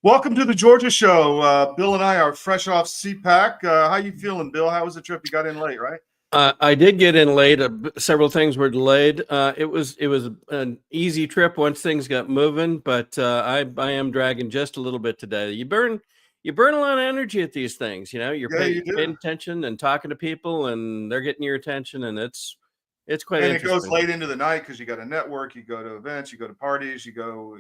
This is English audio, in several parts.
Welcome to the Georgia Show. Bill and I are fresh off CPAC. How you feeling, Bill? How was the trip? You got in late, right? I did get in late. Several things were delayed. It was an easy trip once things got moving, but I am dragging just a little bit today. You burn a lot of energy at these things. You know, you're Yeah, paying attention and talking to people, and they're getting your attention, and it's quite And interesting. it goes late into the night because you got a network, you go to events, you go to parties, you go,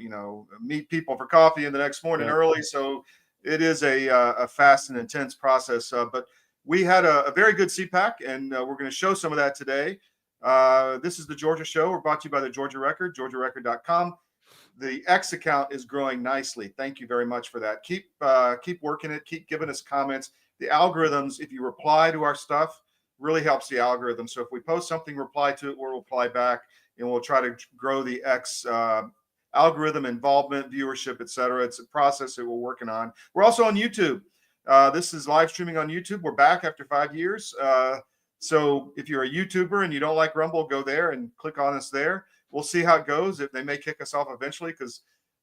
meet people for coffee in the next morning early. So it is a fast and intense process. But we had a very good CPAC, and we're going to show some of that today. This is the Georgia Show. We're brought to you by the Georgia Record, georgiarecord.com. The X account is growing nicely. Thank you very much for that. Keep working it. Keep giving us comments. The algorithms, if you reply to our stuff, really helps the algorithm. So if we post something, reply to it, we'll reply back, and we'll try to grow the X algorithm involvement, viewership, etc. It's a process that we're working on. We're also on YouTube. This is live streaming on YouTube. We're back after 5 years. So if you're a YouTuber and you don't like Rumble, go there and click on us there. We'll see how it goes. If they may kick us off eventually, because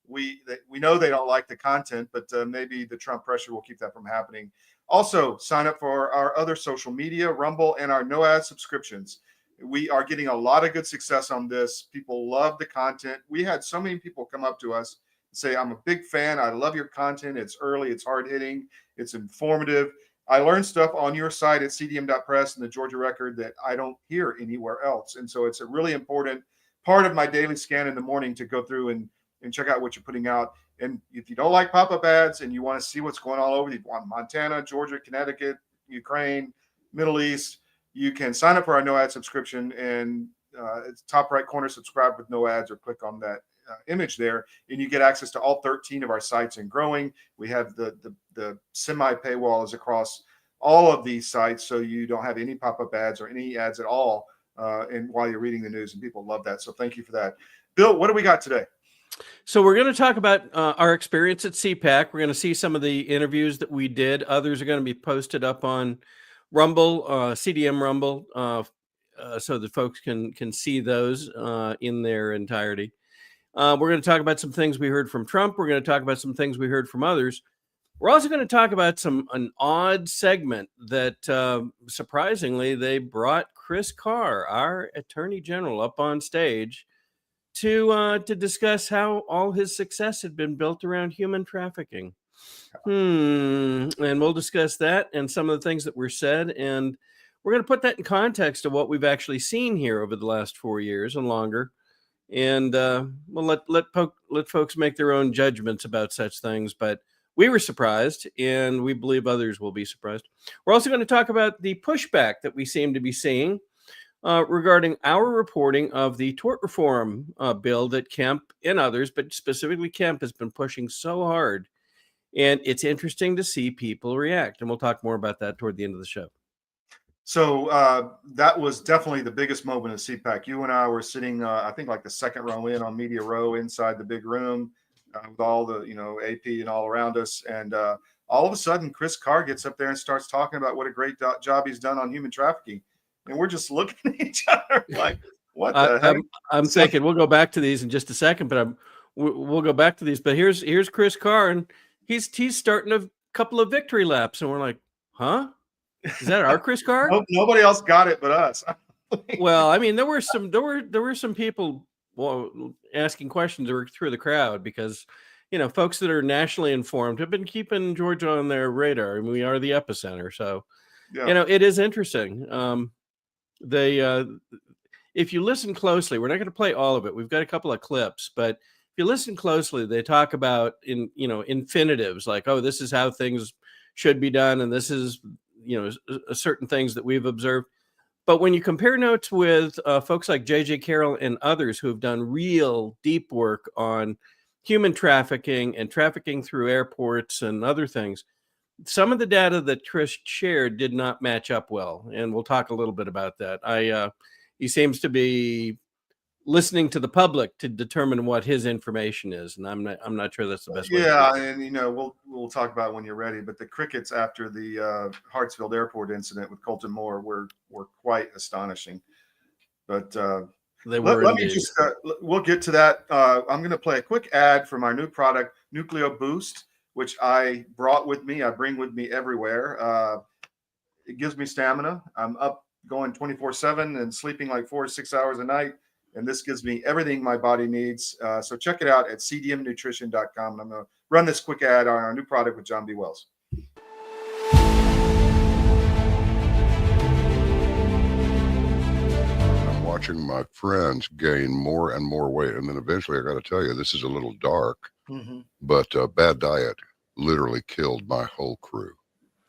we know they don't like the content, but maybe the Trump pressure will keep that from happening. Also, sign up for our other social media, Rumble, and our no ad subscriptions. We are getting a lot of good success on this. People love the content. We had so many people come up to us and say, I'm a big fan. I love your content. It's early, it's hard hitting, it's informative. I learned stuff on your site at cdm.press and the Georgia Record that I don't hear anywhere else. And so it's a really important part of my daily scan in the morning to go through and check out what you're putting out. And if you don't like pop-up ads and you want to see what's going on all over, you want Montana, Georgia, Connecticut, Ukraine, Middle East, you can sign up for our no ad subscription, and it's top right corner, subscribe with no ads, or click on that image there, and you get access to all 13 of our sites and growing. We have the semi paywalls across all of these sites, so you don't have any pop-up ads or any ads at all and while you're reading the news, and people love that. So thank you for that. Bill, what do we got today? So we're going to talk about our experience at CPAC. We're going to see some of the interviews that we did. Others are going to be posted up on Rumble, CDM Rumble, so that folks can see those in their entirety. We're going to talk about some things we heard from Trump. We're going to talk about some things we heard from others. We're also going to talk about an odd segment that surprisingly they brought Chris Carr, our Attorney General, up on stage to discuss how all his success had been built around human trafficking. And we'll discuss that and some of the things that were said, and we're going to put that in context of what we've actually seen here over the last 4 years and longer. And we'll let folks make their own judgments about such things. But we were surprised, and we believe others will be surprised. We're also going to talk about the pushback that we seem to be seeing regarding our reporting of the tort reform bill that Kemp and others, but specifically Kemp, has been pushing so hard. And it's interesting to see people react. And we'll talk more about that toward the end of the show. So that was definitely the biggest moment of CPAC. You and I were sitting, I think, like the second row in on Media Row inside the big room with all the, AP and all around us. And all of a sudden, Chris Carr gets up there and starts talking about what a great job he's done on human trafficking. And we're just looking at each other like, what the heck? I'm thinking we'll go back to these in just a second, but we'll go back to these. But here's Chris Carr, and he's starting a couple of victory laps, and we're like, huh? Is that our Chris Carr? Nobody else got it but us. Well, I mean, there were some people asking questions through the crowd because, folks that are nationally informed have been keeping Georgia on their radar, and we are the epicenter. So, it is interesting. If you listen closely, we're not going to play all of it. We've got a couple of clips, but if you listen closely, they talk about infinitives like, oh, this is how things should be done, and this is certain things that we've observed. But when you compare notes with folks like J.J. Carroll and others who have done real deep work on human trafficking and trafficking through airports and other things, some of the data that Chris shared did not match up well, and we'll talk a little bit about that. He seems to be listening to the public to determine what his information is, and I'm not sure that's the best way. Yeah, and we'll talk about it when you're ready. But the crickets after the Hartsfield Airport incident with Colton Moore were quite astonishing. But let me just we'll get to that. I'm going to play a quick ad from our new product, Nucleo Boost. which I brought with me. I bring with me everywhere. It gives me stamina. I'm up going 24/7 and sleeping like 4 to 6 hours a night. And this gives me everything my body needs. So check it out at cdmnutrition.com. And I'm going to run this quick ad on our new product with John B. Wells. I'm watching my friends gain more and more weight. And then eventually, I got to tell you, this is a little dark, but bad diet literally killed my whole crew.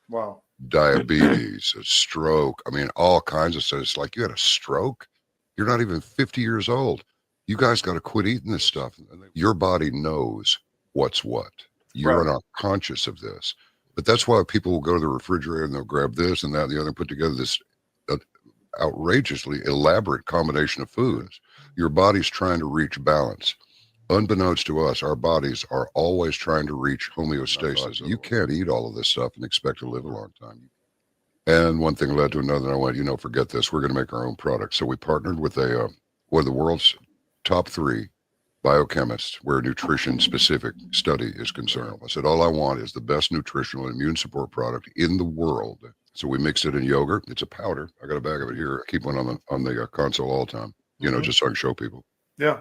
Wow. Diabetes, a stroke. I mean, all kinds of stuff. It's like, you had a stroke? You're not even 50 years old. You guys got to quit eating this stuff. Your body knows what's what. You're not conscious of this. But that's why people will go to the refrigerator and they'll grab this and that and the other and put together this outrageously elaborate combination of foods. Your body's trying to reach balance. Unbeknownst to us, our bodies are always trying to reach homeostasis. You can't eat all of this stuff and expect to live a long time. And one thing led to another, and I went, forget this. We're going to make our own product. So we partnered with one of the world's top 3 biochemists where nutrition-specific study is concerned. I said, all I want is the best nutritional and immune support product in the world. So we mixed it in yogurt. It's a powder. I got a bag of it here. I keep one on the console all the time, just so I can show people. Yeah.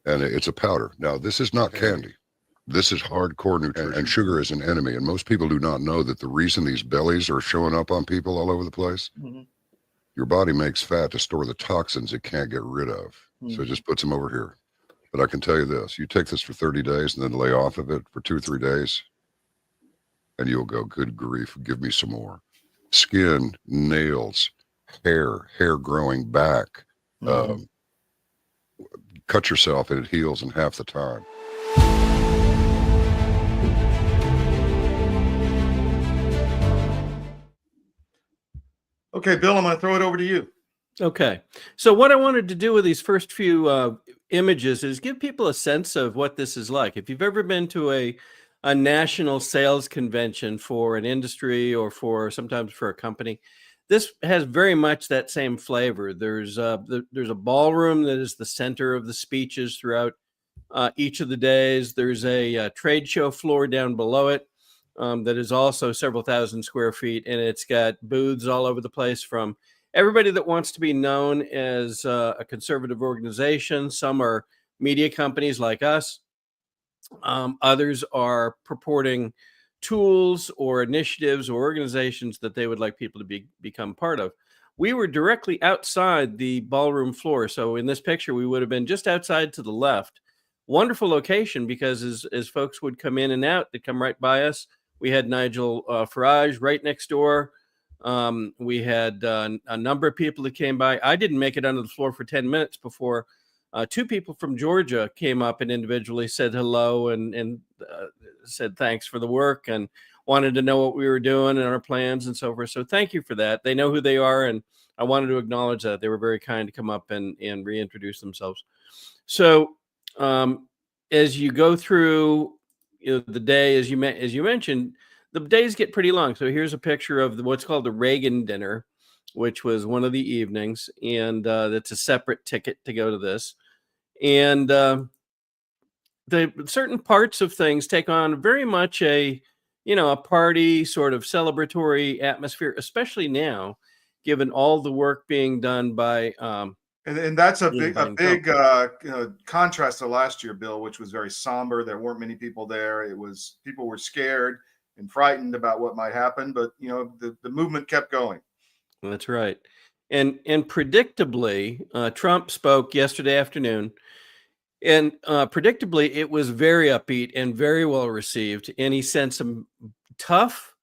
And it's a powder. Now, this is not candy. This is hardcore nutrition. And sugar is an enemy. And most people do not know that the reason these bellies are showing up on people all over the place, your body makes fat to store the toxins it can't get rid of. So it just puts them over here. But I can tell you this, you take this for 30 days and then lay off of it for 2 or 3 days, and you'll go, good grief, give me some more. Skin, nails, hair growing back, cut yourself and it heals in half the time. Okay, Bill, I'm going to throw it over to you. Okay. So what I wanted to do with these first few images is give people a sense of what this is like. If you've ever been to a national sales convention for an industry or sometimes for a company, this has very much that same flavor. There's a ballroom that is the center of the speeches throughout each of the days. There's a trade show floor down below it that is also several thousand square feet, and it's got booths all over the place from everybody that wants to be known as a conservative organization. Some are media companies like us. Others are purporting tools or initiatives or organizations that they would like people to become part of. We were directly outside the ballroom floor. So in this picture, we would have been just outside to the left. Wonderful location because as folks would come in and out, they'd come right by us. We had Nigel Farage right next door. We had a number of people that came by. I didn't make it onto the floor for 10 minutes before 2 people from Georgia came up and individually said hello and said thanks for the work and wanted to know what we were doing and our plans and so forth. So thank you for that. They know who they are, and I wanted to acknowledge that. They were very kind to come up and reintroduce themselves. So as you go through the day, as you mentioned, the days get pretty long. So here's a picture of what's called the Reagan dinner, which was one of the evenings, and that's a separate ticket to go to this. And the certain parts of things take on very much a party sort of celebratory atmosphere, especially now, given all the work being done by. And that's a big contrast to last year, Bill, which was very somber. There weren't many people there. People were scared and frightened about what might happen, but the movement kept going. That's right. And predictably, Trump spoke yesterday afternoon, and predictably, it was very upbeat and very well received. And he sent some tough,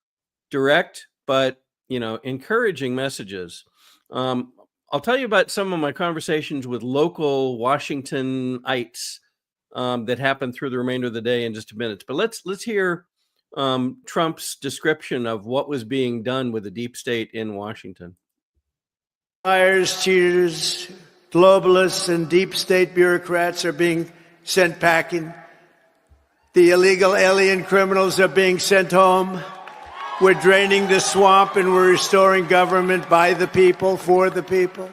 direct, but encouraging messages. I'll tell you about some of my conversations with local Washingtonites that happened through the remainder of the day in just a minute. But let's hear Trump's description of what was being done with the deep state in Washington. Liars, cheaters, globalists, and deep state bureaucrats are being sent packing. The illegal alien criminals are being sent home. We're draining the swamp and we're restoring government by the people, for the people.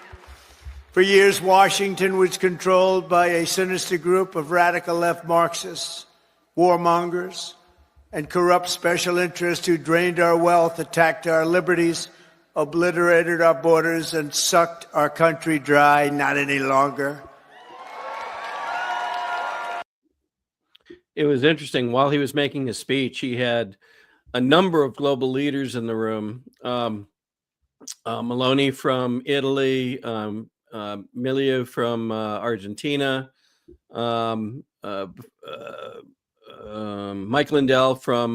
For years, Washington was controlled by a sinister group of radical left Marxists, warmongers, and corrupt special interests who drained our wealth, attacked our liberties, obliterated our borders, and sucked our country dry. Not any longer. It was interesting. While he was making his speech, he had a number of global leaders in the room. Maloney from Italy, Milieu from Argentina, Mike Lindell from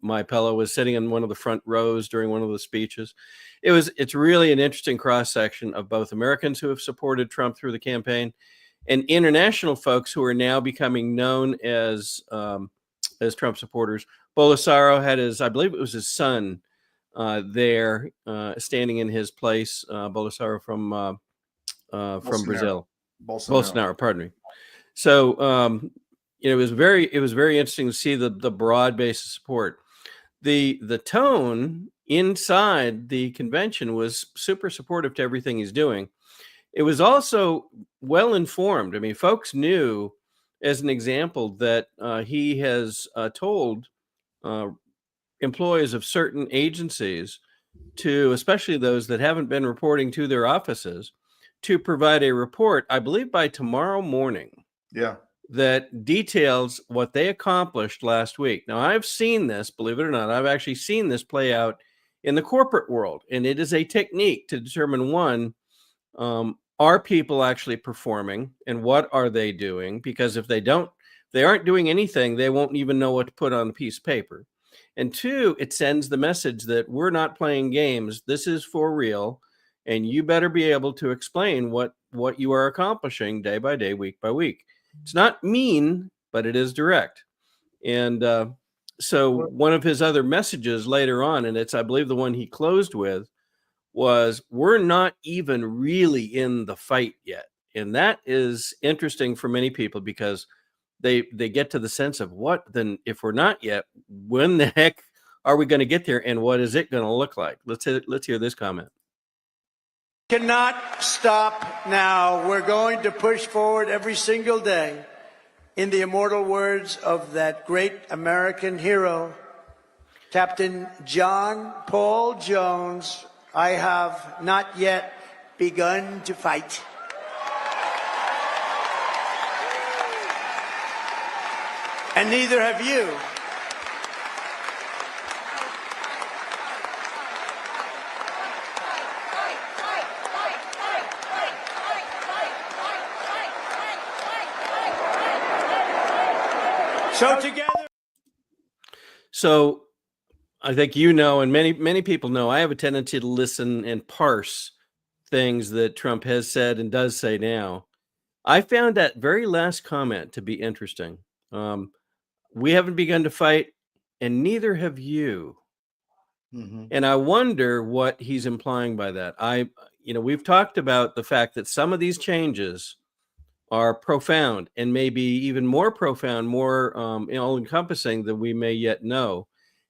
My Pillow was sitting in one of the front rows during one of the speeches. It's really an interesting cross section of both Americans who have supported Trump through the campaign and international folks who are now becoming known as Trump supporters. Bolsonaro had I believe it was his son there standing in his place. Bolsonaro from Brazil. Bolsonaro, pardon me. So it was very interesting to see the broad base of support. The tone inside the convention was super supportive to everything he's doing. It was also well informed. I mean, folks knew, as an example, that he has told employees of certain agencies to, especially those that haven't been reporting to their offices, to provide a report, I believe by tomorrow morning. Yeah. That details what they accomplished last week. Now, I've seen this, believe it or not, I've actually seen this play out in the corporate world. And it is a technique to determine, one, are people actually performing and what are they doing? Because if they aren't doing anything, they won't even know what to put on a piece of paper. And two, it sends the message that we're not playing games. This is for real. And you better be able to explain what you are accomplishing day by day, week by week. It's not mean, but it is direct. And so one of his other messages later on, and it's, I believe, the one he closed with, was, we're not even really in the fight yet. And that is interesting for many people because they get to the sense of, what then, if we're not yet, when the heck are we going to get there, and what is it going to look like? Let's hear this comment. Cannot stop now. We're going to push forward every single day. In the immortal words of that great American hero, Captain John Paul Jones, I have not yet begun to fight. And neither have you. So together. So I think and many people know, I have a tendency to listen and parse things that Trump has said and does say now. I found that very last comment to be interesting. We haven't begun to fight, and neither have you. Mm-hmm. And I wonder what he's implying by that. We've talked about the fact that some of these changes are profound and maybe even more profound, more all-encompassing than we may yet know.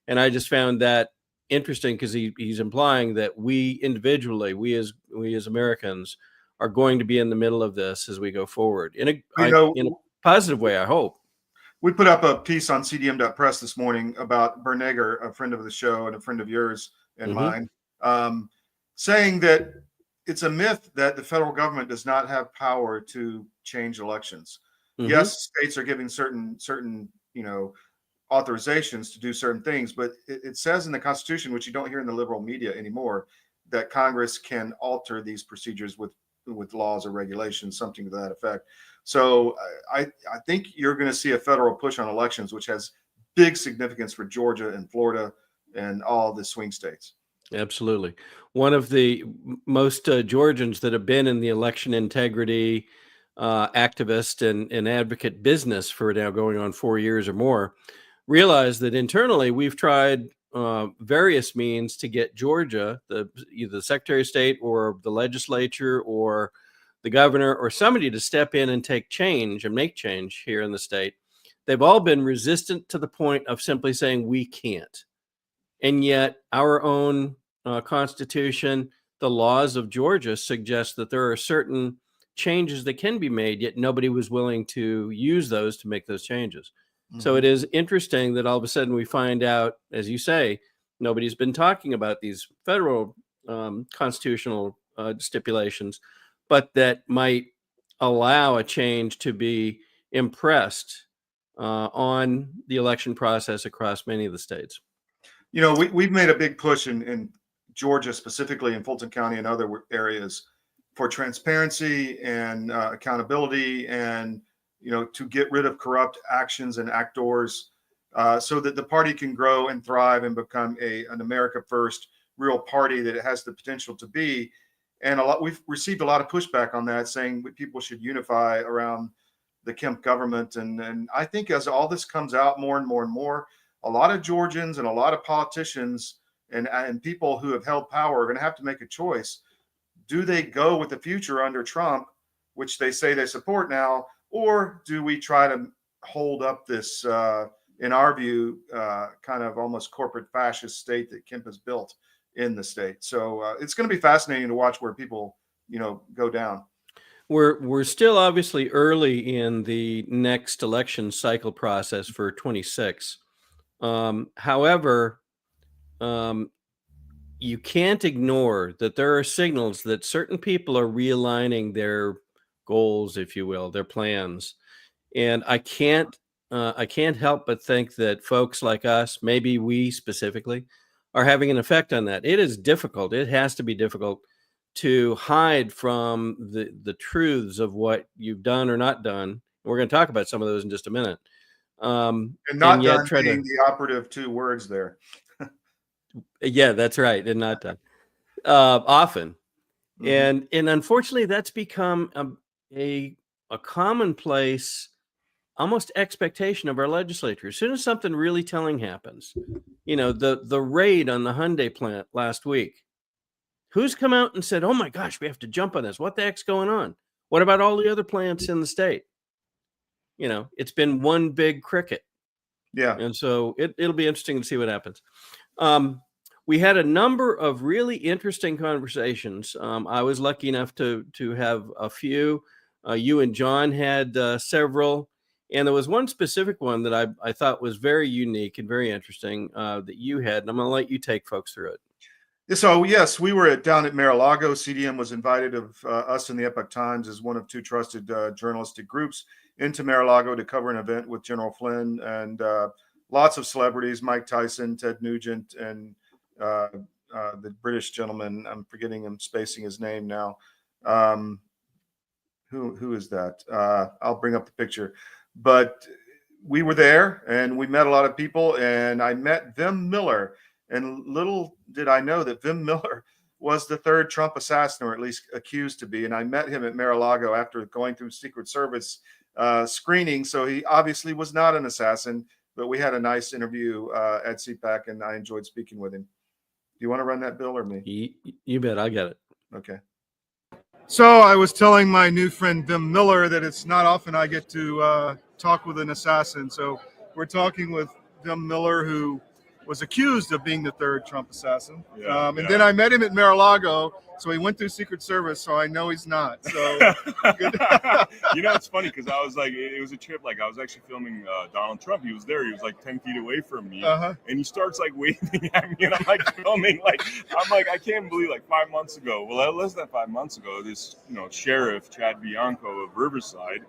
And I just found that interesting because he's implying that we individually, we as Americans, are going to be in the middle of this as we go forward in a positive way, I hope. We put up a piece on CDM.press this morning about Bernegger, a friend of the show and a friend of yours and mine, saying that it's a myth that the federal government does not have power to change elections. Mm-hmm. Yes, states are giving certain authorizations to do certain things, but it says in the Constitution, which you don't hear in the liberal media anymore, that Congress can alter these procedures with laws or regulations, something to that effect. So I think you're going to see a federal push on elections, which has big significance for Georgia and Florida and all the swing states. Absolutely. One of the most Georgians that have been in the election integrity activist and advocate business for now going on 4 years or more realize that internally we've tried various means to get Georgia, either the Secretary of State or the legislature or the governor or somebody to step in and take change and make change here in the state. They've all been resistant to the point of simply saying we can't. And yet our own Constitution, the laws of Georgia suggest that there are certain changes that can be made, yet nobody was willing to use those to make those changes. So it is interesting that all of a sudden we find out, as you say, nobody's been talking about these federal constitutional stipulations, but that might allow a change to be impressed on the election process across many of the states. You know, we've made a big push in Georgia, specifically in Fulton County and other areas, for transparency and accountability, and to get rid of corrupt actions and actors, so that the party can grow and thrive and become an America First real party that it has the potential to be. And we've received a lot of pushback on that, saying people should unify around the Kemp government. And I think as all this comes out more and more and more, a lot of Georgians and a lot of politicians and people who have held power are going to have to make a choice. Do they go with the future under Trump, which they say they support now, or do we try to hold up this, in our view, kind of almost corporate fascist state that Kemp has built in the state? So it's going to be fascinating to watch where people, go down. We're still obviously early in the next election cycle process for 26. However, you can't ignore that there are signals that certain people are realigning their goals, if you will, their plans. And I can't help but think that folks like us, maybe we specifically, are having an effect on that. It is difficult. It has to be difficult to hide from the truths of what you've done or not done. We're going to talk about some of those in just a minute. And not and yet done try being to, the operative two words there. yeah, that's right, and not done often. Mhm. And unfortunately, that's become a commonplace, almost expectation of our legislature. As soon as something really telling happens, the raid on the Hyundai plant last week, who's come out and said, "Oh my gosh, we have to jump on this. What the heck's going on? What about all the other plants in the state?" It's been one big cricket. Yeah. And so it'll be interesting to see what happens. We had a number of really interesting conversations. I was lucky enough to have a few. You and John had several. And there was one specific one that I thought was very unique and very interesting that you had. And I'm going to let you take folks through it. So yes, we were down at Mar-a-Lago. CDM was invited of us in the Epoch Times as one of two trusted journalistic groups into Mar-a-Lago to cover an event with General Flynn and lots of celebrities: Mike Tyson, Ted Nugent, and the British gentleman. I'm forgetting him, spacing his name now. Who is that? I'll bring up the picture. But we were there and we met a lot of people, and I met Vim Miller. And little did I know that Vim Miller was the third Trump assassin, or at least accused to be. And I met him at Mar-a-Lago after going through Secret Service screening. So he obviously was not an assassin, but we had a nice interview at CPAC, and I enjoyed speaking with him. Do you want to run that, Bill, or me? You bet. I got it. Okay. So I was telling my new friend Vim Miller that it's not often I get to talk with an assassin. So we're talking with Vim Miller, who was accused of being the third Trump assassin. And then I met him at Mar-a-Lago, so he went through Secret Service, so I know he's not. So good. It's funny because I was like, it was a trip. Like I was actually filming Donald Trump. He was there. He was like 10 feet away from me, and he starts like waving at me, and I'm like filming. I'm like, I can't believe 5 months ago. Well, less than 5 months ago, this sheriff Chad Bianco of Riverside,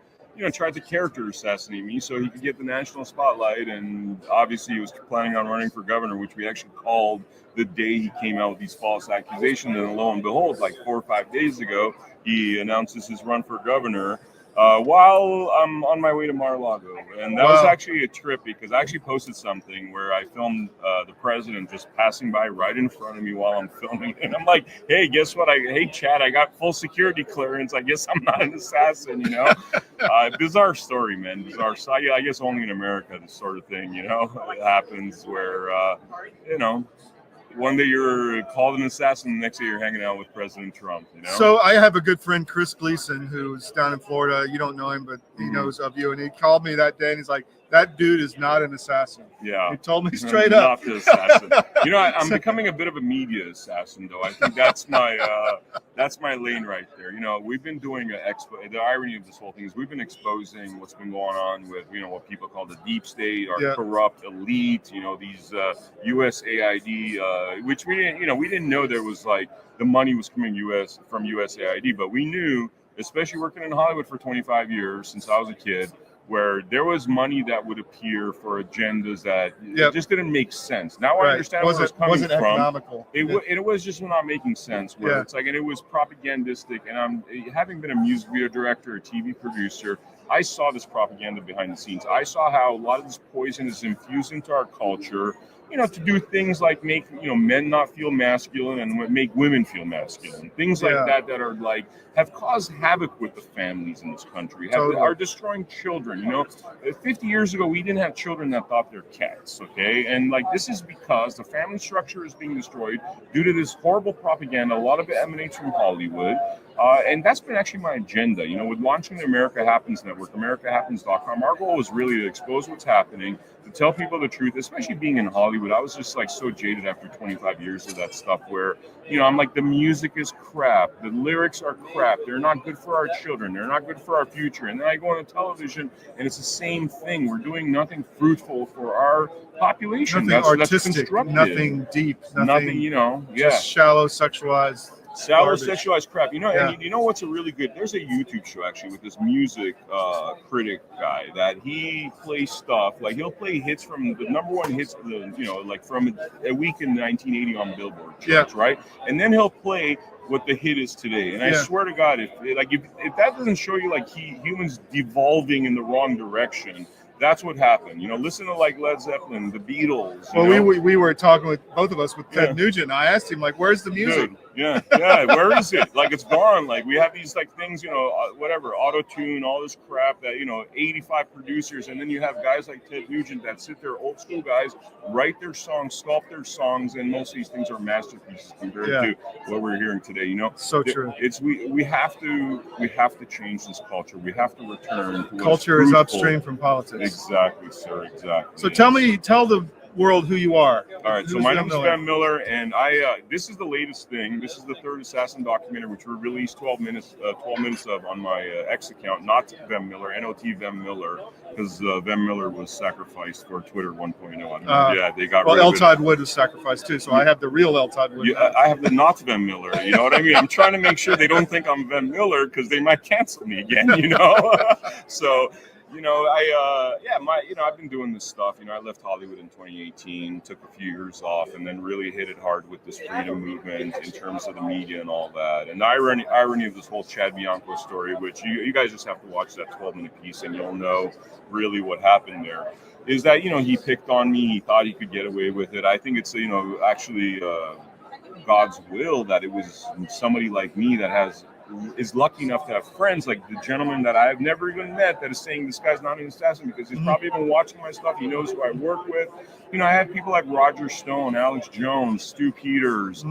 tried to character assassinate me so he could get the national spotlight. And obviously he was planning on running for governor, which we actually called the day he came out with these false accusations. And lo and behold, 4 or 5 days ago, he announces his run for governor while I'm on my way to Mar-a-Lago. And that was actually a trip, because I actually posted something where I filmed the president just passing by right in front of me while I'm filming. And I'm like, hey, guess what? Hey, Chad, I got full security clearance. I guess I'm not an assassin, Bizarre story, man. Bizarre. So I guess only in America this sort of thing, it happens where, one day you're called an assassin, the next day you're hanging out with President Trump. You know. So I have a good friend, Chris Gleason, who's down in Florida. You don't know him, but he knows of you. And he called me that day, and he's like, "That dude is not an assassin." Yeah. He told me straight up. Not the assassin. You know, I'm becoming a bit of a media assassin, though. I think that's my lane right there. You know, we've been doing the irony of this whole thing is we've been exposing what's been going on with, you know, what people call the deep state, our corrupt elite, you know, these USAID, which we didn't know there was like the money was coming from USAID, but we knew, especially working in Hollywood for 25 years since I was a kid, where there was money that would appear for agendas that just didn't make sense. Now I understand where it's coming from. Economical. It was just not making sense. Where it's like, and it was propagandistic. And I'm having been a music video director, a TV producer, I saw this propaganda behind the scenes. I saw how a lot of this poison is infused into our culture, you know, to do things like make, you know, men not feel masculine and make women feel masculine. Things like that are like, have caused havoc with the families in this country, are destroying children. You know, 50 years ago, we didn't have children that thought they're cats, okay? And like, this is because the family structure is being destroyed due to this horrible propaganda. A lot of it emanates from Hollywood. And that's been actually my agenda. You know, with launching the America Happens Network, AmericaHappens.com, our goal was really to expose what's happening, to tell people the truth, especially being in Hollywood. I was just like so jaded after 25 years of that stuff where, you know, I'm like, the music is crap. The lyrics are crap. They're not good for our children. They're not good for our future. And then I go on the television and it's the same thing. We're doing nothing fruitful for our population. Nothing that's artistic, nothing deep, nothing, you know, just shallow, sexualized. Sexualized crap, you know. And you know what's a really good, there's a YouTube show actually with this music critic guy that he plays stuff like, he'll play hits from the number one hits, you know, like from a week in 1980 on Billboard charts, right? And then he'll play what the hit is today. And I swear to God, if that doesn't show you like humans devolving in the wrong direction, that's what happened. You know, listen to like Led Zeppelin, the Beatles. Well, we were talking with both of us with Ted Nugent. I asked him like, "Where's the music?" Dude, where is it? Like, it's gone. Like, we have these like things, you know, whatever, auto tune, all this crap that, you know, 85 producers, and then you have guys like Ted Nugent that sit there, old school guys, write their songs, sculpt their songs, and most of these things are masterpieces compared to what we're hearing today. You know, so true. It's we have to change this culture. We have to return to culture is upstream from politics. Exactly, sir. Exactly. So tell the world who you are. All right, so my name is Ben Miller, and this is the latest thing. This is the third assassin documentary, which we released 12 minutes of on my X account, not Vem Miller, NOT Vem Miller, because Vem Miller was sacrificed for Twitter 1.0. They got rid of it. L. Todd Wood was sacrificed too, so I have the real L. Todd Wood. I have the not Vem Miller. You know what I mean? I'm trying to make sure they don't think I'm Vem Miller because they might cancel me again. You know, so. You know, I've been doing this stuff. You know, I left Hollywood in 2018, took a few years off, and then really hit it hard with this freedom movement in terms of the media and all that. And the irony of this whole Chad Bianco story, which you guys just have to watch that 12-minute piece and you'll know really what happened there, is that, you know, he picked on me. He thought he could get away with it. I think it's, you know, actually God's will that it was somebody like me that is lucky enough to have friends like the gentleman that I've never even met that is saying this guy's not an assassin because he's probably been watching my stuff. He knows who I work with. You know, I had people like Roger Stone, Alex Jones, Stu Peters,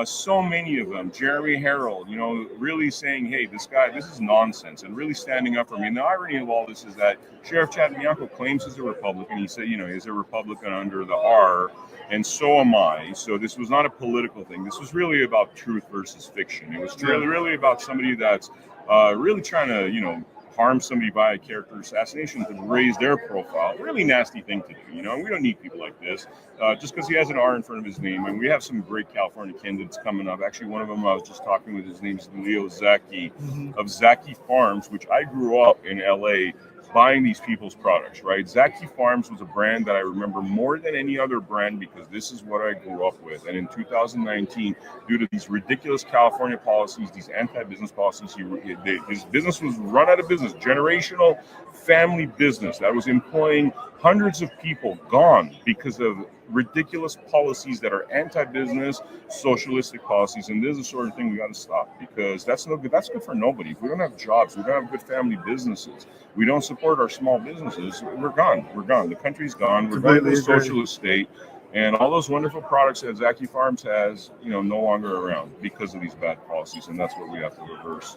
so many of them, Jeremy Harold, you know, really saying, hey, this is nonsense, and really standing up for me. And the irony of all this is that Sheriff Chad Bianco claims he's a Republican. He said, you know, he's a Republican under the R. And so am I. So this was not a political thing. This was really about truth versus fiction. It was really about somebody that's really trying to, you know, harm somebody by a character assassination to raise their profile. Really nasty thing to do, you know. We don't need people like this. Just because he has an R in front of his name. And we have some great California candidates coming up. Actually, one of them I was just talking with, his name's Leo Zaki of Zaki Farms, which I grew up in LA buying these people's products, right? Zaki Farms was a brand that I remember more than any other brand because this is what I grew up with. And in 2019, due to these ridiculous California policies, these anti-business policies, his business was run out of business, generational family business that was employing hundreds of people, gone because of ridiculous policies that are anti-business, socialistic policies. And this is the sort of thing we got to stop because that's no good. That's good for nobody. If we don't have jobs, we don't have good family businesses, we don't support our small businesses, we're gone. We're gone. The country's gone. We're going to a socialist state. And all those wonderful products that Zaki Farms has, no longer around because of these bad policies, and that's what we have to reverse.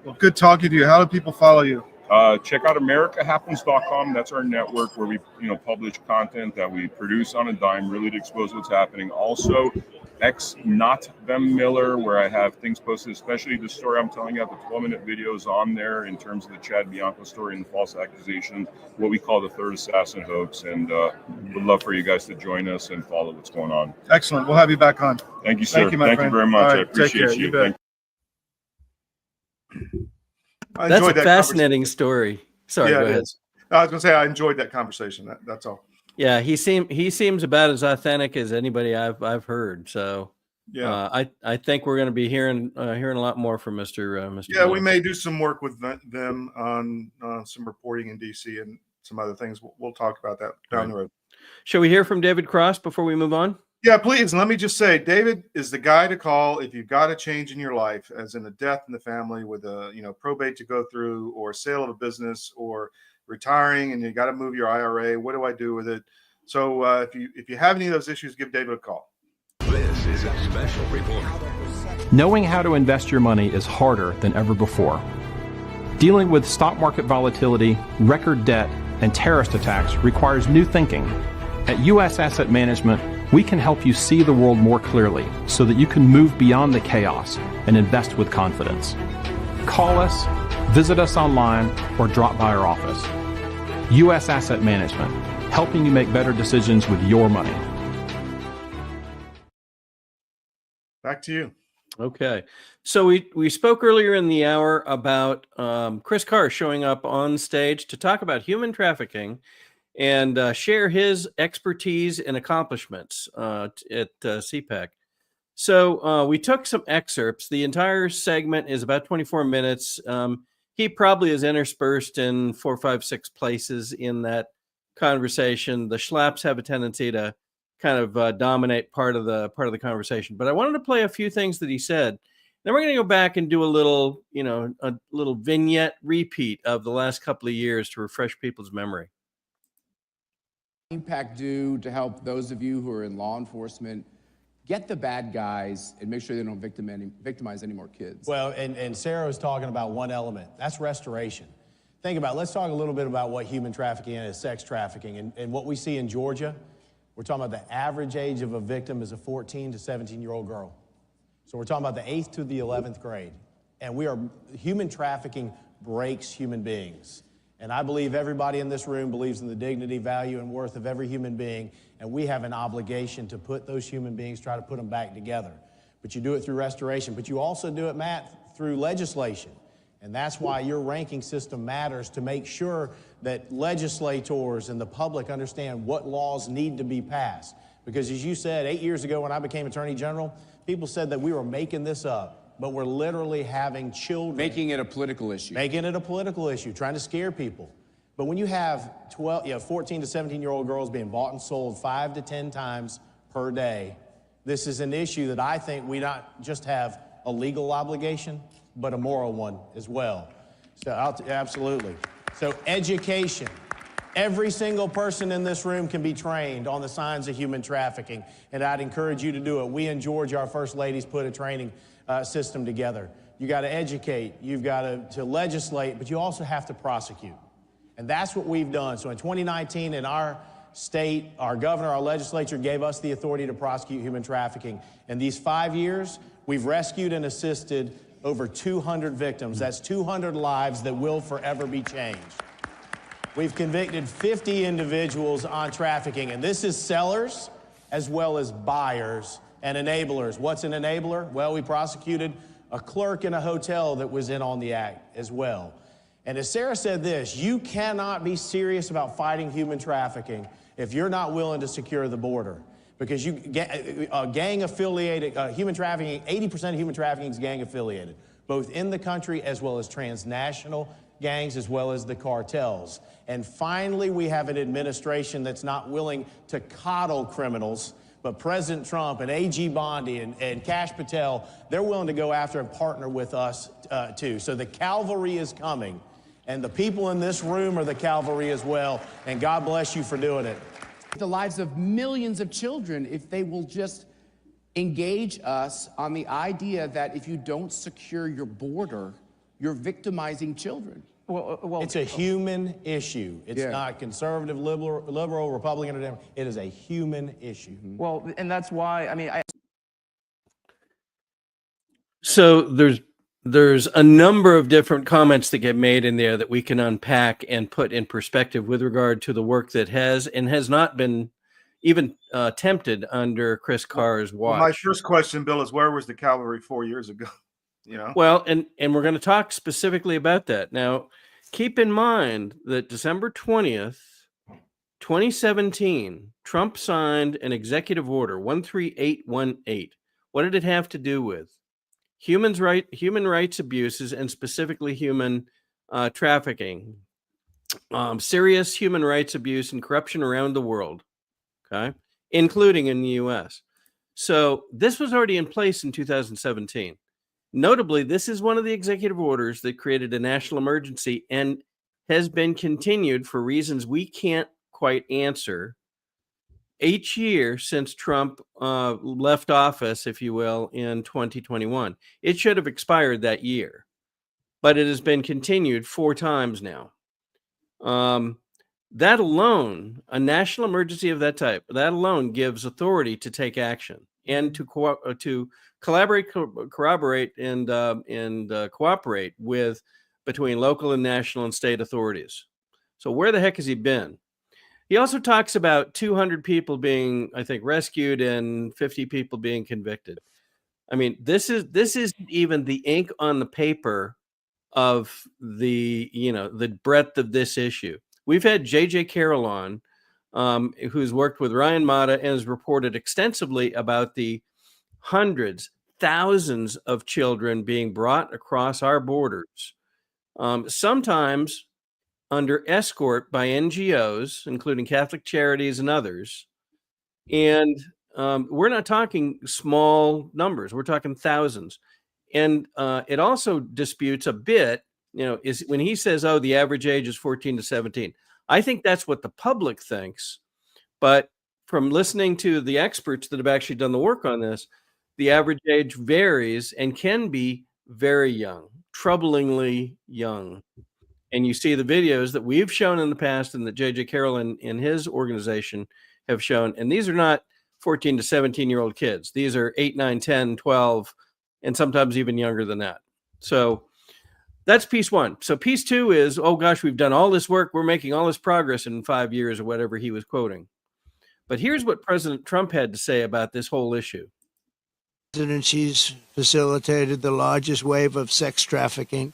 Well, good talking to you. How do people follow you? Check out AmericaHappens.com. That's our network where we, publish content that we produce on a dime, really to expose what's happening. Also, Not Them Miller, where I have things posted, especially the story I'm telling you about, the 12-minute videos on there in terms of the Chad Bianco story and the false accusation, what we call the third assassin hoax. And would love for you guys to join us and follow what's going on. Excellent. We'll have you back on. Thank you, sir. Thank you, my Thank friend. you very much. All right, I appreciate take care. you. Bet. That's a fascinating story. Sorry, Yeah, go it ahead. is. I was going to say I enjoyed that conversation. That's all. Yeah, he seems about as authentic as anybody I've heard. So Yeah, I think we're going to be hearing a lot more from Mr. yeah. We may do some work with them on some reporting in DC and some other things. We'll talk about that down the road. Shall we hear from David Cross before we move on? Yeah, please. Let me just say, David is the guy to call if you've got a change in your life, as in a death in the family with a probate to go through, or sale of a business, or retiring and you got to move your IRA. What do I do with it? So if you have any of those issues, give David a call. This is a special report. Knowing how to invest your money is harder than ever before. Dealing with stock market volatility, record debt, and terrorist attacks requires new thinking. At U.S. Asset Management, we can help you see the world more clearly so that you can move beyond the chaos and invest with confidence. Call us, visit us online, or drop by our office. U.S. Asset Management, helping you make better decisions with your money. Back to you. Okay. So we spoke earlier in the hour about Chris Carr showing up on stage to talk about human trafficking and share his expertise and accomplishments at CPAC. So we took some excerpts. The entire segment is about 24 minutes. He probably is interspersed in 4, 5, 6 places in that conversation. The schlaps have a tendency to kind of dominate part of the conversation. But I wanted to play a few things that he said. Then we're going to go back and do a little vignette repeat of the last couple of years to refresh people's memory. CPAC do to help those of you who are in law enforcement get the bad guys and make sure they don't victimize any more kids? Well, and Sarah was talking about one element. That's restoration. Think about it. Let's talk a little bit about what human trafficking is, sex trafficking. And what we see in Georgia, we're talking about the average age of a victim is a 14 to 17-year-old girl. So we're talking about the 8th to the 11th grade. And human trafficking breaks human beings. And I believe everybody in this room believes in the dignity, value, and worth of every human being. And we have an obligation to put those human beings, try to put them back together. But you do it through restoration. But you also do it, Matt, through legislation. And that's why your ranking system matters, to make sure that legislators and the public understand what laws need to be passed. Because as you said, 8 years ago when I became Attorney General, people said that we were making this up. But we're literally having children. Making it a political issue. Making it a political issue, trying to scare people. But when you have 14 to 17-year-old girls being bought and sold 5 to 10 times per day, this is an issue that I think we not just have a legal obligation, but a moral one as well. So absolutely. So education. Every single person in this room can be trained on the signs of human trafficking, and I'd encourage you to do it. We in Georgia, our First Ladies, put a training system together. You got to educate, you've got to legislate, but you also have to prosecute. And that's what we've done. So in 2019, in our state, our governor, our legislature gave us the authority to prosecute human trafficking. In these 5 years, we've rescued and assisted over 200 victims. That's 200 lives that will forever be changed. We've convicted 50 individuals on trafficking, and this is sellers as well as buyers and enablers. What's an enabler? Well, we prosecuted a clerk in a hotel that was in on the act as well. And as Sarah said this, you cannot be serious about fighting human trafficking if you're not willing to secure the border. Because gang-affiliated, human trafficking, 80% of human trafficking is gang-affiliated, both in the country as well as transnational gangs as well as the cartels. And finally, we have an administration that's not willing to coddle criminals, but President Trump and A.G. Bondi and Kash Patel, they're willing to go after and partner with us too. So the cavalry is coming, and the people in this room are the cavalry as well, and God bless you for doing it. the lives of millions of children if they will just engage us on the idea that if you don't secure your border, you're victimizing children. Well, it's a human issue. It's not conservative, liberal, Republican, or Democrat. It is a human issue. Well, and that's why, I mean, So there's a number of different comments that get made in there that we can unpack and put in perspective with regard to the work that has and has not been even attempted under Chris Carr's watch. My first question, Bill, is where was the cavalry 4 years ago? You know? Well, and we're going to talk specifically about that. Now, keep in mind that December 20th, 2017, Trump signed an executive order, 13818. What did it have to do with? Human rights abuses, and specifically human trafficking, serious human rights abuse and corruption around the world, okay, including in the U.S. So this was already in place in 2017. Notably, this is one of the executive orders that created a national emergency and has been continued for reasons we can't quite answer each year since Trump left office, if you will, in 2021. It should have expired that year, but it has been continued 4 times now. That alone, a national emergency of that type, that alone gives authority to take action and to collaborate, corroborate, and cooperate with between local and national and state authorities. So where the heck has he been? He also talks about 200 people being, I think, rescued and 50 people being convicted. I mean, this isn't even the ink on the paper of the breadth of this issue. We've had J.J. Carroll on, who's worked with Ryan Mata and has reported extensively about the hundreds, thousands of children being brought across our borders, sometimes under escort by NGOs, including Catholic Charities and others. And we're not talking small numbers. We're talking thousands. And it also disputes a bit, is when he says, oh, the average age is 14 to 17. I think that's what the public thinks. But from listening to the experts that have actually done the work on this, the average age varies and can be very young, troublingly young. And you see the videos that we've shown in the past and that J.J. Carroll and his organization have shown. And these are not 14 to 17-year-old kids. These are 8, 9, 10, 12, and sometimes even younger than that. So that's piece one. So piece two is, oh, gosh, we've done all this work. We're making all this progress in 5 years or whatever he was quoting. But here's what President Trump had to say about this whole issue. She's facilitated the largest wave of sex trafficking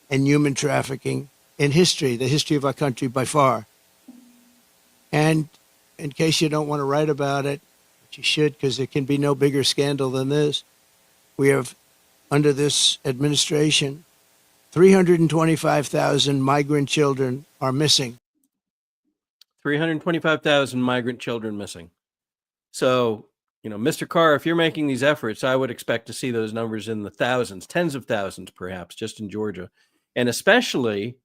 and human trafficking in history, the history of our country by far. And in case you don't want to write about it, but you should, because there can be no bigger scandal than this, we have, under this administration, 325,000 migrant children are missing. 325,000 migrant children missing. So, Mr. Carr, if you're making these efforts, I would expect to see those numbers in the thousands, tens of thousands, perhaps, just in Georgia. And especially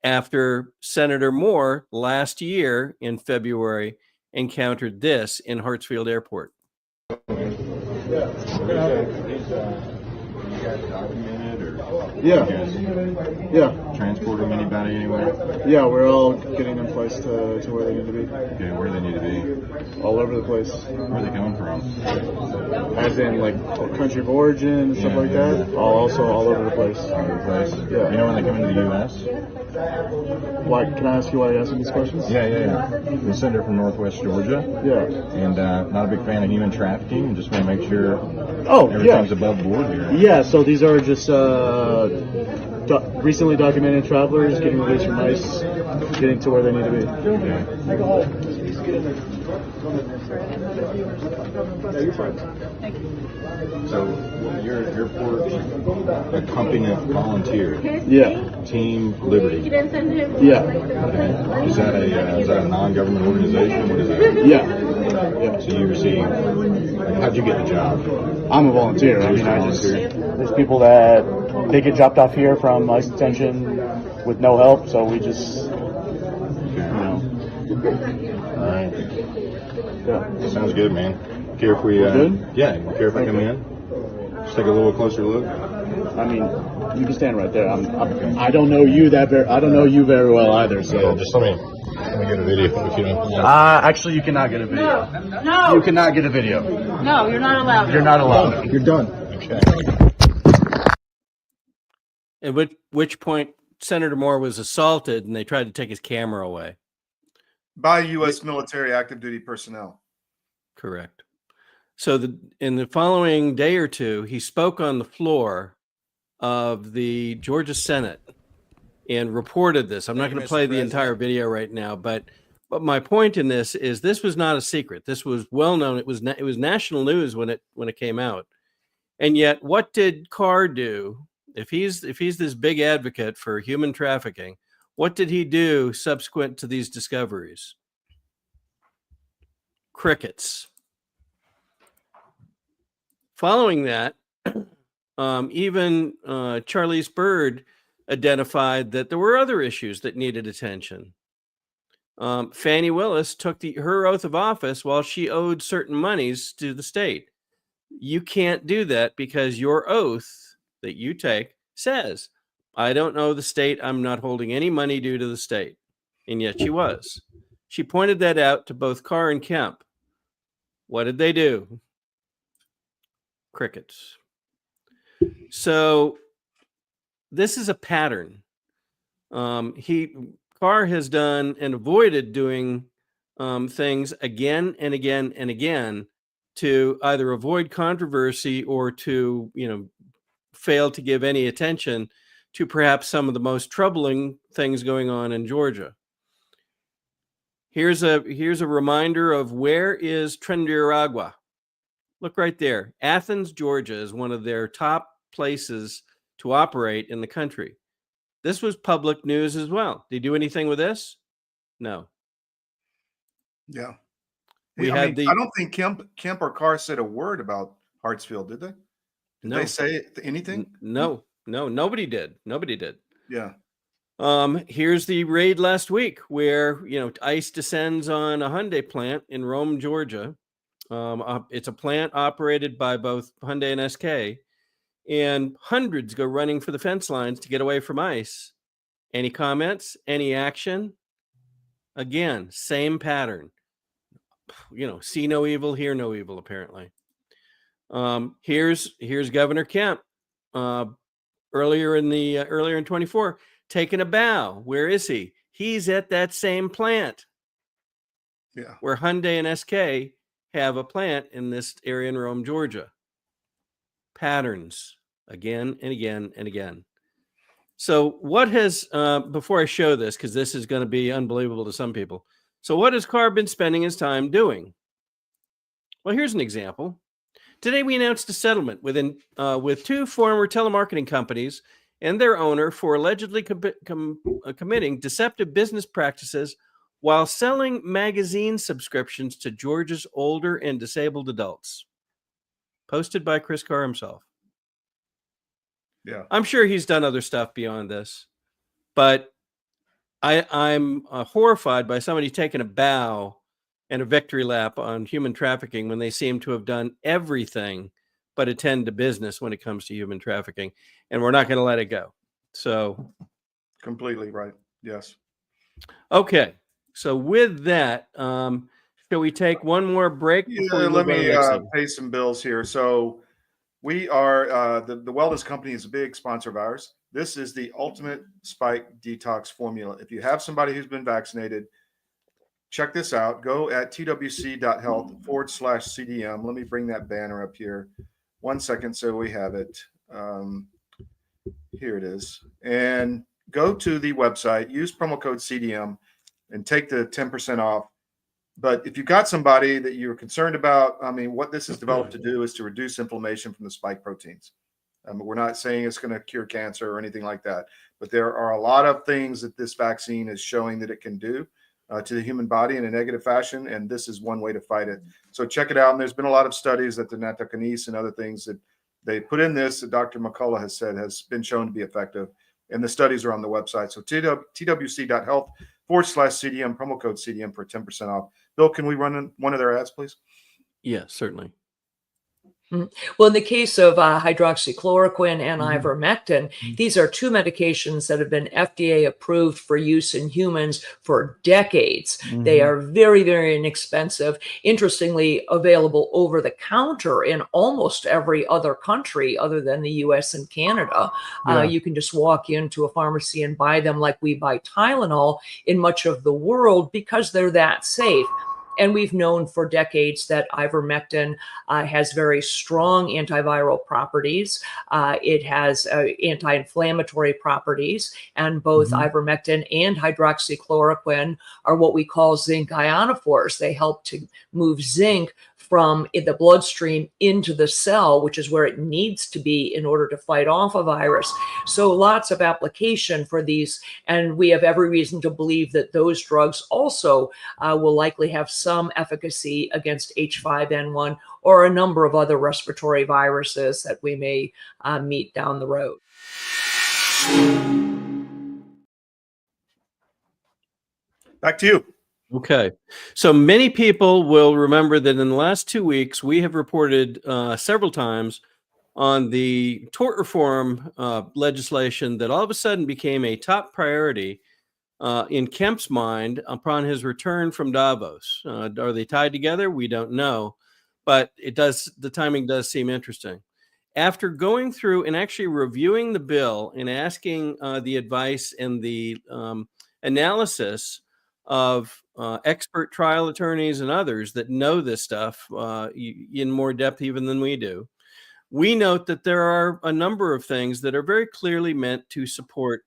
after Senator Moore last year in February encountered this in Hartsfield Airport. Yeah. Transporting anybody anywhere? Yeah, we're all getting them placed to where they need to be. Okay, where do they need to be? All over the place. Where are they coming from? As in, like, country of origin and stuff like that. Also all over the place. All over the place? Yeah. You know when they come into the U.S.? Why? Can I ask you why you're asking these questions? Yeah. I'm a senator from Northwest Georgia. Yeah. And not a big fan of human trafficking. Just want to make sure everything's above board here. Yeah, so these are just recently documented travelers getting released from ICE, getting to where they need to be. So you're for a company of volunteers. Yeah. Team Liberty. Yeah. Okay. Is that a non-government organization? What is that? Yeah. So you receive. How'd you get the job? I'm a volunteer. I mean, there's people that they get dropped off here from ICE detention with no help, so we just, All right. Yeah, sounds good, man. Care if we? Good? Yeah. Care if I come in? Just take a little closer look. I mean, you can stand right there. I don't know you I don't know you very well either. So Yeah, just let me get a video if you don't mind. actually, you cannot get a video. No. You cannot get a video. No, you're not allowed. You're not allowed. You're done. Okay. At which point Senator Moore was assaulted and they tried to take his camera away. By U.S. military active duty personnel. Correct. So in the following day or two, he spoke on the floor of the Georgia Senate and reported this. I'm not going to play the entire video right now, but my point in this is this was not a secret. This was well known. It was national news when it came out. And yet, what did Carr do? If he's this big advocate for human trafficking, what did he do subsequent to these discoveries? Crickets. Following that, even Charlize Byrd identified that there were other issues that needed attention. Fannie Willis took her oath of office while she owed certain monies to the state. You can't do that because your oath that you take says, I don't owe the state. I'm not holding any money due to the state. And yet she was. She pointed that out to both Carr and Kemp. What did they do? Crickets. So this is a pattern. Carr has done and avoided doing things again and again and again to either avoid controversy or to, fail to give any attention to perhaps some of the most troubling things going on in Georgia. Here's a reminder of where is Trinidad. Look right there. Athens, Georgia is one of their top places to operate in the country. This was public news as well. Did you do anything with this? No. Yeah. I don't think Kemp or Carr said a word about Hartsfield, did they? Did they say anything? No, nobody did. Yeah. Here's the raid last week where, ICE descends on a Hyundai plant in Rome, Georgia. It's a plant operated by both Hyundai and SK, and hundreds go running for the fence lines to get away from ICE. Any comments? Any action? Again, same pattern. See no evil, hear no evil, apparently. Here's Governor Kemp earlier in 24 taking a bow. Where is he? He's at that same plant. Yeah. Where Hyundai and SK have a plant in this area in Rome, Georgia. Patterns again and again and again. So what has before I show this, because this is going to be unbelievable to some people. So what has Carr been spending his time doing? Well, here's an example. Today, we announced a settlement with two former telemarketing companies and their owner for allegedly committing deceptive business practices while selling magazine subscriptions to Georgia's older and disabled adults. Posted by Chris Carr himself. Yeah. I'm sure he's done other stuff beyond this, but I'm horrified by somebody taking a bow and a victory lap on human trafficking when they seem to have done everything but attend to business when it comes to human trafficking. And we're not going to let it go. So completely right. Yes. Okay. So with that, shall we take one more break? Yeah, let me pay some bills here. So we are, the Wellness Company is a big sponsor of ours. This is the ultimate spike detox formula. If you have somebody who's been vaccinated, check this out. Go at twc.health/CDM. Let me bring that banner up here. 1 second so we have it. Here it is. And go to the website, use promo code CDM, and take the 10% off. But if you've got somebody that you're concerned about, what this is developed to do is to reduce inflammation from the spike proteins. We're not saying it's going to cure cancer or anything like that, but there are a lot of things that this vaccine is showing that it can do to the human body in a negative fashion, and this is one way to fight it. So check it out. And there's been a lot of studies that the nattokinase and other things that they put in this that Dr. McCullough has said has been shown to be effective, and the studies are on the website. So twc.health /CDM, promo code CDM for 10% off. Bill, can we run one of their ads, please? Yes, certainly. Well, in the case of hydroxychloroquine and ivermectin, these are two medications that have been FDA approved for use in humans for decades. They are very, very inexpensive. Interestingly, available over the counter in almost every other country other than the US and Canada. You can just walk into a pharmacy and buy them like we buy Tylenol in much of the world because they're that safe. And we've known for decades that ivermectin has very strong antiviral properties. It has anti-inflammatory properties, and both ivermectin and hydroxychloroquine are what we call zinc ionophores. They help to move zinc from the bloodstream into the cell, which is where it needs to be in order to fight off a virus. So lots of application for these, and we have every reason to believe that those drugs also will likely have some efficacy against H5N1 or a number of other respiratory viruses that we may meet down the road. Back to you. Okay. So many people will remember that in the last 2 weeks, we have reported several times on the tort reform legislation that all of a sudden became a top priority in Kemp's mind upon his return from Davos. Are they tied together? We don't know, but the timing does seem interesting. After going through and actually reviewing the bill and asking the advice and the analysis of expert trial attorneys and others that know this stuff in more depth even than we do, we note that there are a number of things that are very clearly meant to support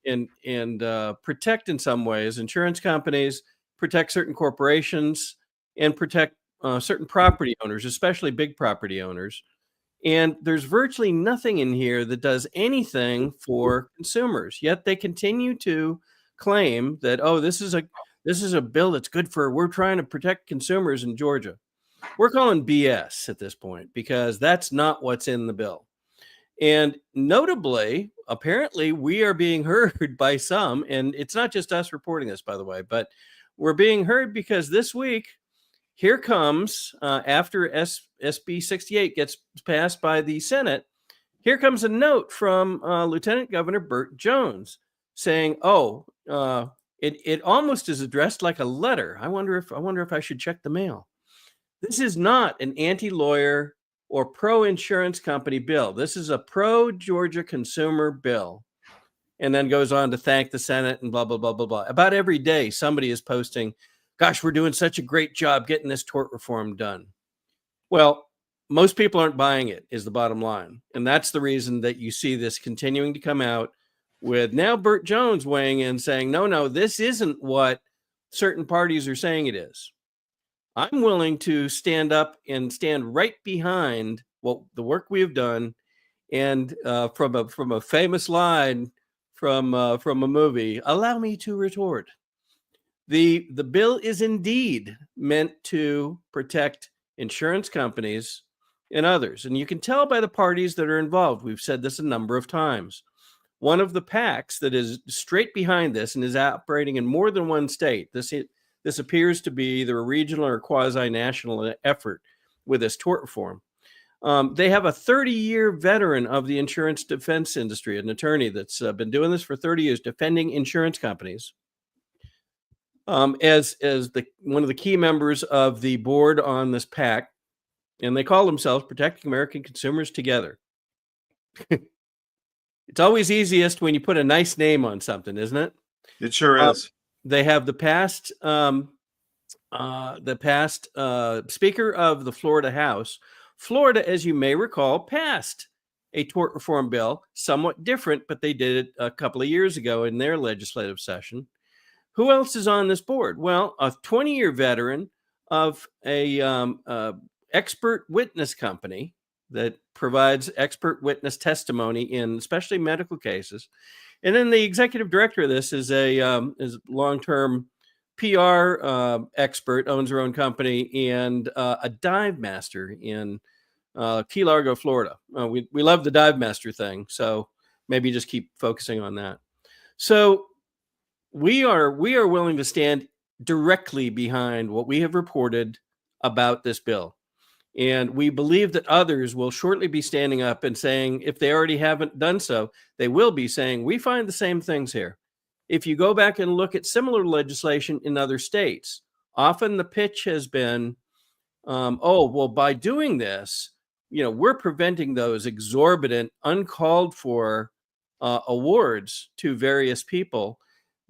and protect in some ways insurance companies, protect certain corporations, and protect certain property owners, especially big property owners. And there's virtually nothing in here that does anything for consumers. Yet they continue to claim that, oh, this is a bill that's good we're trying to protect consumers in Georgia. We're calling BS at this point because that's not what's in the bill. And notably, apparently, we are being heard by some, and it's not just us reporting this, by the way, but we're being heard because this week, here comes, after SB 68 gets passed by the Senate, here comes a note from Lieutenant Governor Burt Jones saying, it almost is addressed like a letter. I wonder if I should check the mail. This is not an anti-lawyer or pro-insurance company bill. This is a pro-Georgia consumer bill. And then goes on to thank the Senate and blah, blah, blah, blah, blah. About every day, somebody is posting, gosh, we're doing such a great job getting this tort reform done. Well, most people aren't buying it, is the bottom line. And that's the reason that you see this continuing to come out with now Burt Jones weighing in saying, no, this isn't what certain parties are saying it is. I'm willing to stand up and stand right behind the work we have done. And from a famous line from a movie, allow me to retort. The bill is indeed meant to protect insurance companies and others. And you can tell by the parties that are involved. We've said this a number of times. One of the PACs that is straight behind this and is operating in more than one state, this appears to be either a regional or quasi-national effort with this tort reform. They have a 30-year veteran of the insurance defense industry, an attorney that's been doing this for 30 years, defending insurance companies. As one of the key members of the board on this PAC, and they call themselves Protecting American Consumers Together. It's always easiest when you put a nice name on something, isn't it? It sure is. They have the past Speaker of the Florida House. Florida, as you may recall, passed a tort reform bill, somewhat different, but they did it a couple of years ago in their legislative session. Who else is on this board? Well, a 20-year veteran of a expert witness company that provides expert witness testimony in especially medical cases. And then the executive director of this is is long-term PR expert, owns her own company, and a dive master in Key Largo, Florida. We love the dive master thing, so maybe just keep focusing on that. So we are willing to stand directly behind what we have reported about this bill. And we believe that others will shortly be standing up and saying, if they already haven't done so, they will be saying, we find the same things here. If you go back and look at similar legislation in other states, often the pitch has been, oh, well, by doing this, we're preventing those exorbitant, uncalled for awards to various people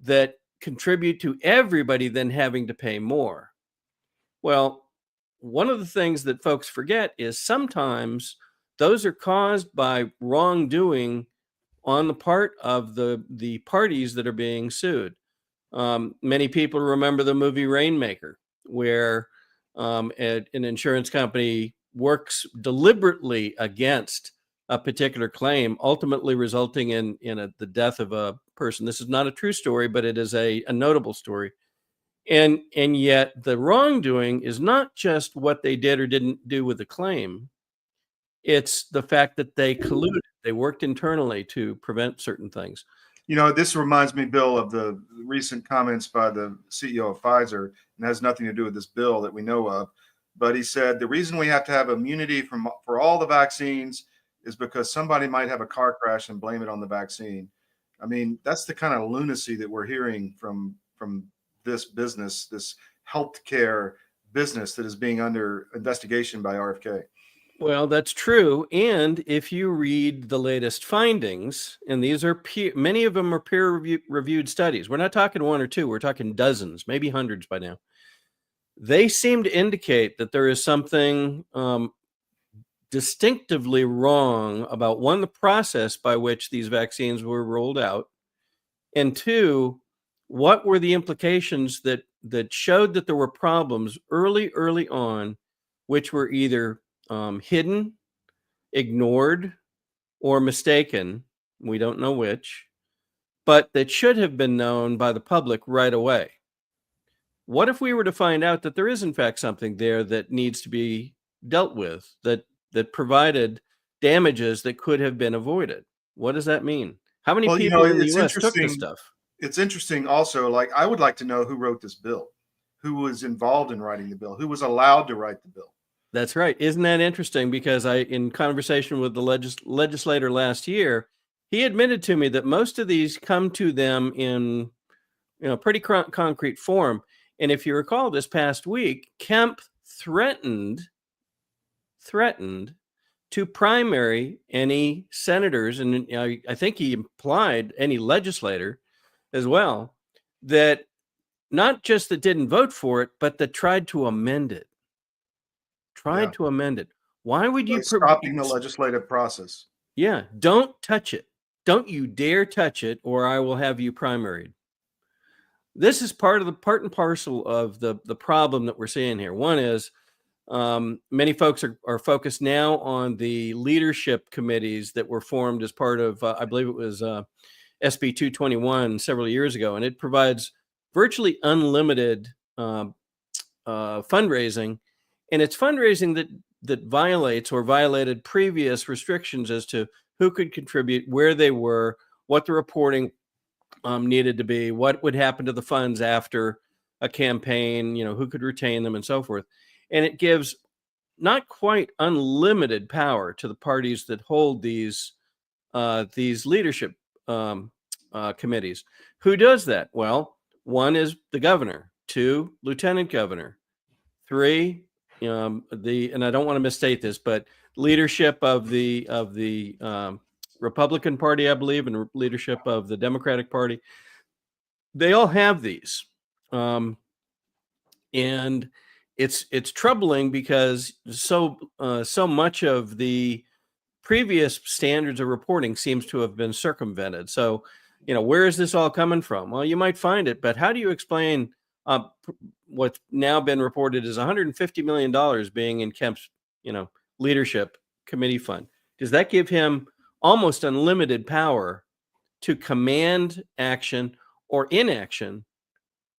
that contribute to everybody then having to pay more. Well, one of the things that folks forget is sometimes those are caused by wrongdoing on the part of the parties that are being sued. Many people remember the movie Rainmaker, where an insurance company works deliberately against a particular claim, ultimately resulting in the death of a person. This is not a true story, but it is a notable story. And yet the wrongdoing is not just what they did or didn't do with the claim. It's the fact that they colluded. They worked internally to prevent certain things. This reminds me, Bill, of the recent comments by the CEO of Pfizer, and has nothing to do with this bill that we know of. But he said the reason we have to have immunity for all the vaccines is because somebody might have a car crash and blame it on the vaccine. I mean, that's the kind of lunacy that we're hearing from this business, this healthcare business that is being under investigation by RFK. Well, that's true. And if you read the latest findings, and these are many of them are peer-reviewed studies. We're not talking one or two, we're talking dozens, maybe hundreds by now. They seem to indicate that there is something distinctively wrong about, one, the process by which these vaccines were rolled out, and two, what were the implications that showed that there were problems early on, which were either hidden, ignored, or mistaken. We don't know which, but that should have been known by the public right away. What if we were to find out that there is in fact something there that needs to be dealt with, that provided damages that could have been avoided? What does that mean? How many people in the US took this stuff? It's interesting also, like, I would like to know who wrote this bill, who was involved in writing the bill, who was allowed to write the bill. That's right. Isn't that interesting? Because in conversation with the legislator last year, he admitted to me that most of these come to them in pretty concrete form. And if you recall, this past week, Kemp threatened to primary any senators, and I think he implied any legislator as well, that not just that didn't vote for it, but that tried to amend it. To amend it. Why would you stopping the legislative process? Yeah, don't touch it. Don't you dare touch it, or I will have you primaried. This is part and parcel of the problem that we're seeing here. One is many folks are focused now on the leadership committees that were formed as part of, I believe it was SB 221 several years ago, and it provides virtually unlimited fundraising. And it's fundraising that violates or violated previous restrictions as to who could contribute, where they were, what the reporting needed to be, what would happen to the funds after a campaign, who could retain them, and so forth. And it gives not quite unlimited power to the parties that hold these leadership committees. Who does that? Well, one is the governor, two, lieutenant governor, three, and I don't want to misstate this, but leadership of the Republican Party, I believe, and leadership of the Democratic Party. They all have these, and it's troubling because so much of the previous standards of reporting seems to have been circumvented. So, where is this all coming from? Well, you might find it, but how do you explain what's now been reported as $150 million being in Kemp's, leadership committee fund? Does that give him almost unlimited power to command action or inaction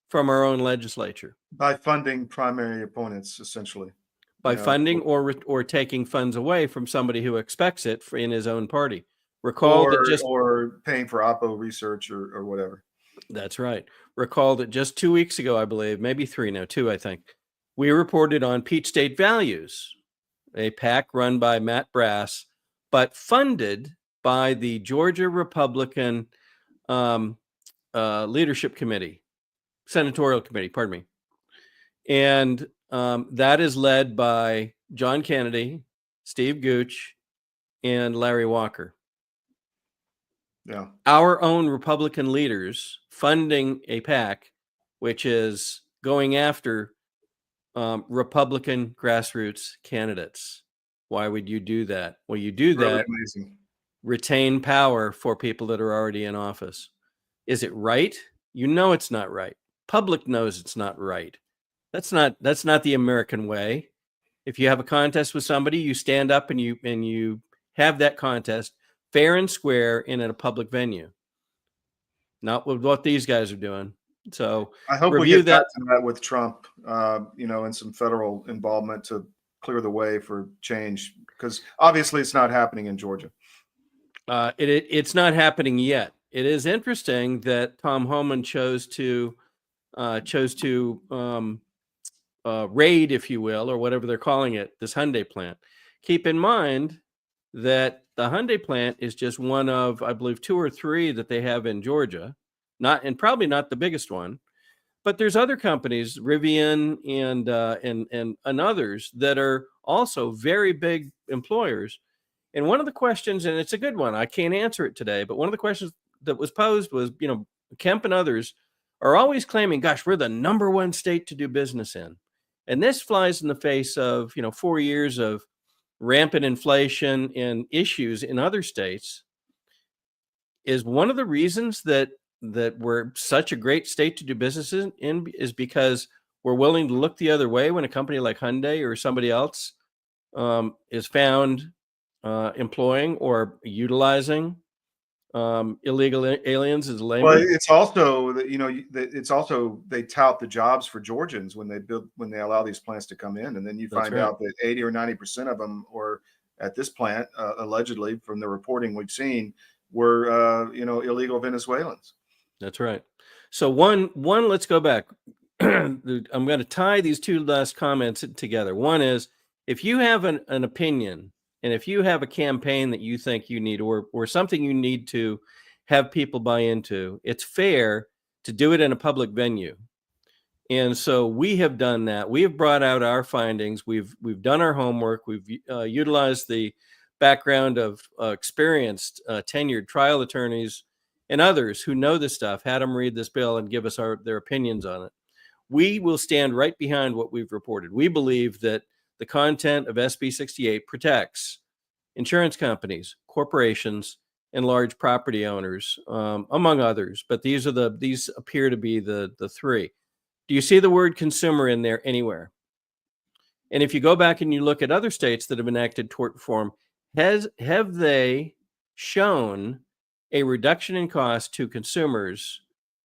from our own legislature? By funding primary opponents, essentially. By funding or taking funds away from somebody who expects it in his own party. Recall that or paying for Oppo research or whatever. That's right. Recall that just 2 weeks ago, I believe, maybe 3 now, 2, I think, we reported on Peach State Values, a PAC run by Matt Brass, but funded by the Georgia Republican Leadership Committee, Senatorial Committee, pardon me. And that is led by John Kennedy, Steve Gooch, and Larry Walker. Yeah. Our own Republican leaders funding a PAC, which is going after Republican grassroots candidates. Why would you do that? Well, you do Really that, amazing. retain power for people that are already in office. Is it right? You know it's not right. Public knows it's not right. That's not the American way. If you have a contest with somebody, you stand up and you have that contest fair and square in a public venue. Not with what these guys are doing. So I hope we get back to that with Trump, and some federal involvement to clear the way for change, because obviously it's not happening in Georgia. It's not happening yet. It is interesting that Tom Homan chose to raid, if you will, or whatever they're calling it, this Hyundai plant. Keep in mind that the Hyundai plant is just one of, I believe, 2 or 3 that they have in Georgia, and probably not the biggest one. But there's other companies, Rivian and others, that are also very big employers. And one of the questions, and it's a good one, I can't answer it today, but one of the questions that was posed was, Kemp and others are always claiming, gosh, we're the #1 state to do business in. And this flies in the face of, 4 years of rampant inflation and issues in other states. Is one of the reasons that we're such a great state to do business in is because we're willing to look the other way when a company like Hyundai or somebody else is found employing or utilizing illegal aliens as laymen. Well, it's also that, they tout the jobs for Georgians when they allow these plants to come in, and then you find out that 80 or 90% of them, or at this plant, allegedly from the reporting we've seen, were illegal Venezuelans. That's right. So one, let's go back. I'm going to tie these 2 last comments together. One is, if you have an opinion, and if you have a campaign that you think you need, or something you need to have people buy into, it's fair to do it in a public venue. And so we have done that. We have brought out our findings. We've done our homework. We've utilized the background of experienced, tenured trial attorneys and others who know this stuff, had them read this bill and give us their opinions on it. We will stand right behind what we've reported. We believe that the content of SB 68 protects insurance companies, corporations, and large property owners, among others. But these appear to be the 3. Do you see the word consumer in there anywhere? And if you go back and you look at other states that have enacted tort reform, have they shown a reduction in cost to consumers?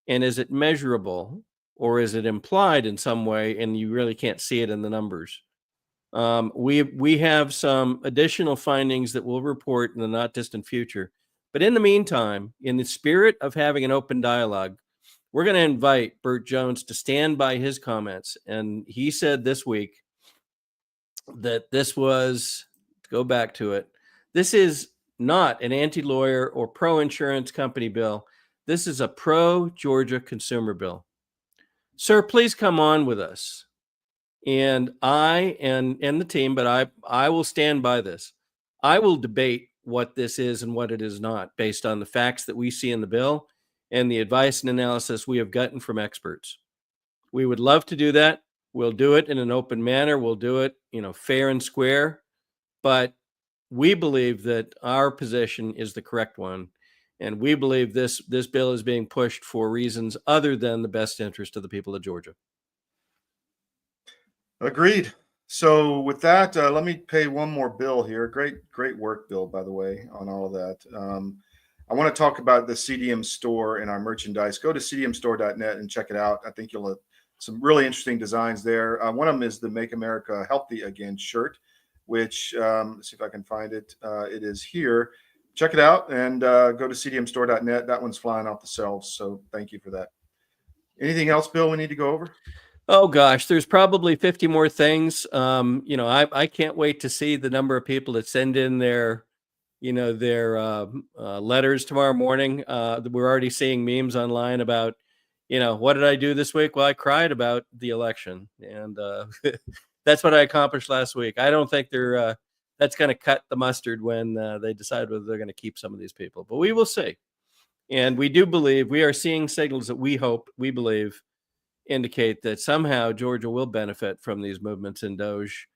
And is it measurable, or is it implied in some way and you really can't see it in the numbers? We have some additional findings that we'll report in the not distant future. But in the meantime, in the spirit of having an open dialogue, we're going to invite Burt Jones to stand by his comments. And he said this week that this was, to go back to it, this is not an anti-lawyer or pro-insurance company bill. This is a pro-Georgia consumer bill. Sir, please come on with us. And I and the team, but I will stand by this. I will debate what this is and what it is not, based on the facts that we see in the bill and the advice and analysis we have gotten from experts. We would love to do that. We'll do it in an open manner. We'll do it, fair and square. But we believe that our position is the correct one. And we believe this bill is being pushed for reasons other than the best interest of the people of Georgia. Agreed. So with that, let me pay one more bill here. Great work, Bill, by the way, on all of that. I want to talk about the CDM store and our merchandise. Go to cdmstore.net and check it out. I think you'll have some really interesting designs there. One of them is the Make America Healthy Again shirt, which, let's see if I can find it. It is here. check it out and go to cdmstore.net. That one's flying off the shelves. So thank you for that. Anything else, Bill, we need to go over? Oh gosh, there's probably 50 more things. I can't wait to see the number of people that send in their letters tomorrow morning. We're already seeing memes online about, what did I do this week? Well, I cried about the election, and that's what I accomplished last week. I don't think that's going to cut the mustard when they decide whether they're going to keep some of these people, but we will see. And we do believe we are seeing signals that we believe indicate that somehow Georgia will benefit from these movements in Doge.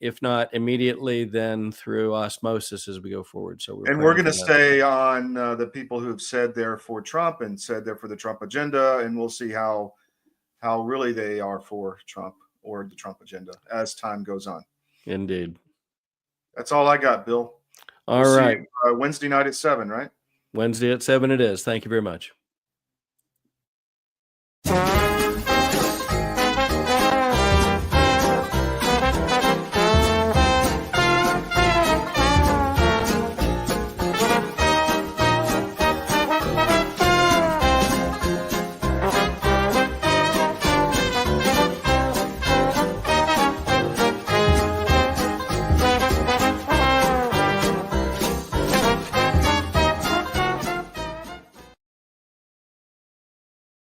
If not immediately, then through osmosis as we go forward. So we're going to stay on the people who have said they're for Trump and said they're for the Trump agenda, and we'll see how really they are for Trump or the Trump agenda as time goes on. Indeed. That's all I got, Bill. All right. See you, Wednesday night at 7, right? Wednesday at 7 it is. Thank you very much.